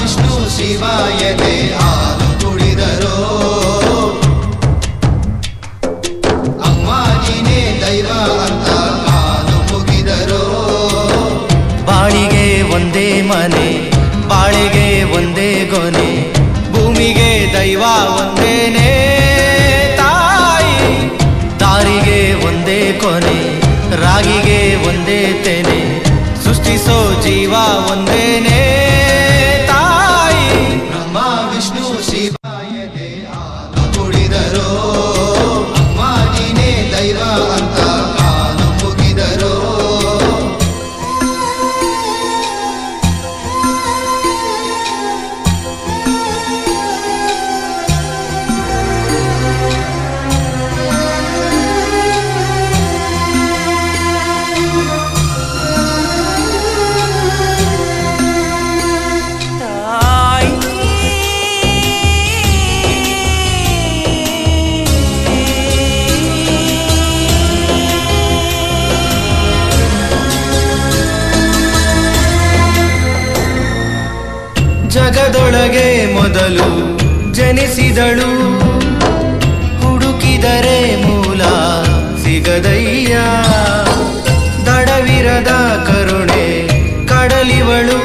ವಿಷ್ಣು ಶಿವಾಯನೇ ಹಾಲು ಕುಡಿದರೋ ಅಮ್ಮ ನೀನೇ ದೈವ ಅಂತ ಕಾಲು ಮುಗಿದರೋ ಬಾಳಿಗೆ ಒಂದೇ ಮನೆ ಬಾಳಿಗೆ ಒಂದೇ ಗೊನೆ ಭೂಮಿಗೆ ದೈವ ಒಂದೇನೆ ತಾಯಿ ದಾರಿಗೆ ಒಂದೇ ಕೊನೆ ರಾಗಿಗೆ ಒಂದೇ ತೆನೆ ಸೃಷ್ಟಿಸೋ ಜೀವ ಒಂದೇನೆ ತಾಯಿ ಬ್ರಹ್ಮ ವಿಷ್ಣು ಶಿವಾಯನೇ ಹಾಲು ಕುಡಿದರೋ ಅಮ್ಮ ನೀನೇ ದೈವ ಅಂತ ಕಾಲು ಮುಗಿದರೋ ಜಗದೊಳಗೆ ಮೊದಲು ಜನಿಸಿದಳು ಹುಡುಕಿದರೆ ಮೂಲ ಸಿಗದಯ್ಯ ದಡವಿರದ ಕರುಣೆ ಕಡಲಿವಳು